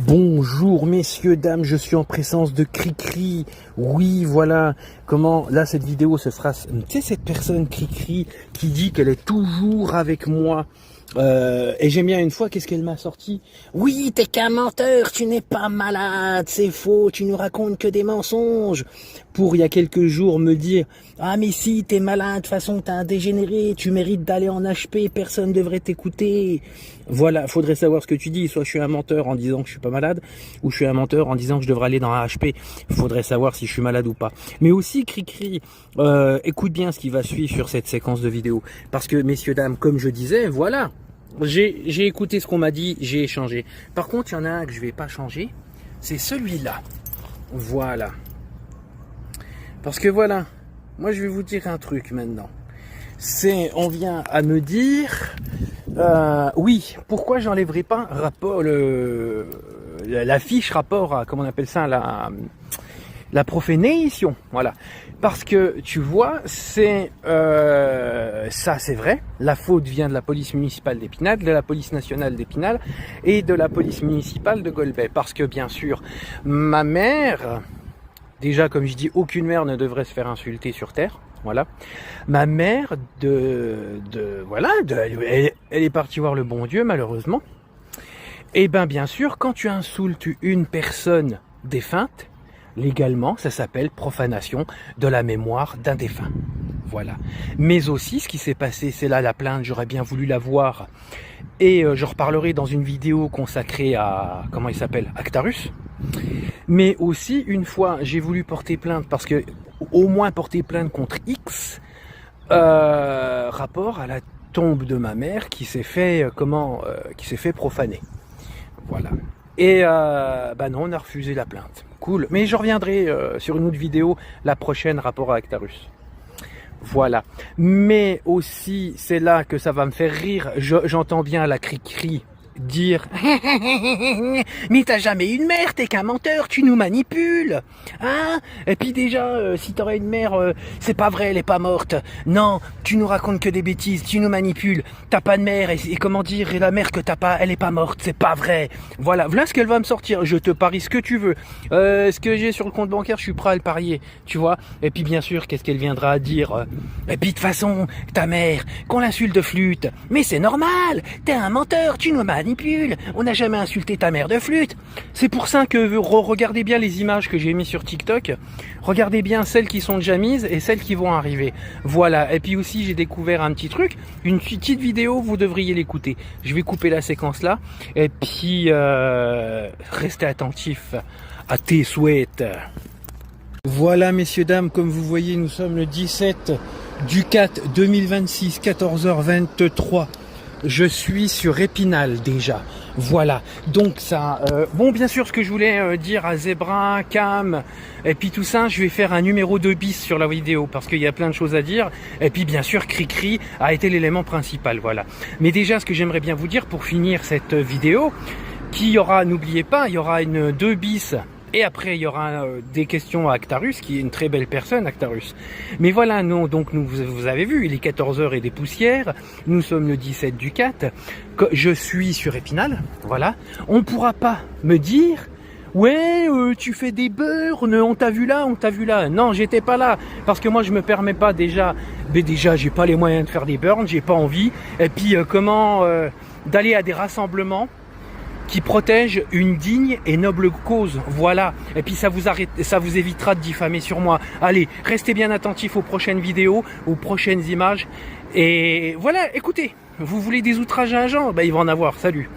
Bonjour messieurs, dames, je suis en présence de Cricri. Oui, voilà, comment, là cette vidéo ce sera, tu sais cette personne Cricri qui dit qu'elle est toujours avec moi. Et j'aime bien une fois, qu'est-ce qu'elle m'a sorti? Oui, t'es qu'un menteur, tu n'es pas malade, c'est faux, tu nous racontes que des mensonges. Pour il y a quelques jours me dire, ah mais si, t'es malade, de toute façon t'es un dégénéré, tu mérites d'aller en HP, personne devrait t'écouter. Voilà, faudrait savoir ce que tu dis, soit je suis un menteur en disant que je suis pas malade, ou je suis un menteur en disant que je devrais aller dans un HP. Faudrait savoir si je suis malade ou pas. Mais aussi, Cricri, écoute bien ce qui va suivre sur cette séquence de vidéo. Parce que, messieurs, dames, comme je disais, voilà. J'ai écouté ce qu'on m'a dit, j'ai échangé. Par contre, il y en a un que je vais pas changer, c'est celui-là. Voilà. Parce que voilà, moi je vais vous dire un truc maintenant. C'est, on vient à me dire, oui, pourquoi j'enlèverai pas la fiche rapport à, comment on appelle ça, la profanation, voilà. Parce que tu vois, c'est ça, c'est vrai. La faute vient de la police municipale d'Épinal, de la police nationale d'Épinal et de la police municipale de Golbet. Parce que bien sûr, ma mère, déjà comme je dis, aucune mère ne devrait se faire insulter sur terre. Voilà, ma mère elle est partie voir le bon Dieu malheureusement. Et ben bien sûr, quand tu insultes une personne défunte, légalement, ça s'appelle profanation de la mémoire d'un défunt. Voilà. Mais aussi, ce qui s'est passé, c'est là la plainte, j'aurais bien voulu la voir. Et je reparlerai dans une vidéo consacrée à, comment il s'appelle, Actarus. Mais aussi, une fois, j'ai voulu porter plainte, parce que, au moins porter plainte contre X, rapport à la tombe de ma mère qui s'est fait, qui s'est fait profaner. Voilà. Et bah non, on a refusé la plainte. Cool. Mais je reviendrai sur une autre vidéo, la prochaine, rapport à Actarus. Voilà. Mais aussi, c'est là que ça va me faire rire. J'entends bien la Cricri dire « Mais t'as jamais une mère, t'es qu'un menteur, tu nous manipules !» Hein? Et puis déjà, si t'aurais une mère, c'est pas vrai, elle est pas morte. Non, tu nous racontes que des bêtises, tu nous manipules. T'as pas de mère, et comment dire, et la mère que t'as pas, elle est pas morte, c'est pas vrai. Voilà, voilà ce qu'elle va me sortir, je te parie ce que tu veux. Ce que j'ai sur le compte bancaire, je suis prêt à le parier, tu vois. Et puis bien sûr, qu'est-ce qu'elle viendra à dire? Et puis de toute façon, ta mère, qu'on l'insulte de flûte. Mais c'est normal, t'es un menteur, tu nous manipule, on n'a jamais insulté ta mère de flûte. C'est pour ça que regardez bien les images que j'ai mis sur TikTok, regardez bien celles qui sont déjà mises et celles qui vont arriver. Voilà, et puis aussi j'ai découvert un petit truc, une petite vidéo, vous devriez l'écouter. Je vais couper la séquence là, et puis restez attentifs à tes souhaits. Voilà messieurs, dames, comme vous voyez, nous sommes le 17 du 4 2026, 14h23. Je suis sur Épinal déjà, voilà, donc ça, bon bien sûr ce que je voulais dire à Zebra, Cam, et puis tout ça, je vais faire un numéro 2 bis sur la vidéo, parce qu'il y a plein de choses à dire, et puis bien sûr Cricri a été l'élément principal, voilà. Mais déjà ce que j'aimerais bien vous dire pour finir cette vidéo, qu'il y aura, n'oubliez pas, il y aura une 2 bis, et après, il y aura des questions à Actarus, qui est une très belle personne, Actarus. Mais voilà, non, donc vous avez vu, il est 14h et des poussières. Nous sommes le 17 du 4. Je suis sur Épinal, voilà. On ne pourra pas me dire, ouais, tu fais des burns, on t'a vu là, on t'a vu là. Non, j'étais pas là, parce que moi, je me permets pas déjà. Mais déjà, j'ai pas les moyens de faire des burns, j'ai pas envie. Et puis, d'aller à des rassemblements qui protège une digne et noble cause, voilà. Et puis ça vous évitera de diffamer sur moi. Allez, restez bien attentifs aux prochaines vidéos, aux prochaines images. Et voilà, écoutez, vous voulez des outrages à agents? Ben, il va en avoir, salut.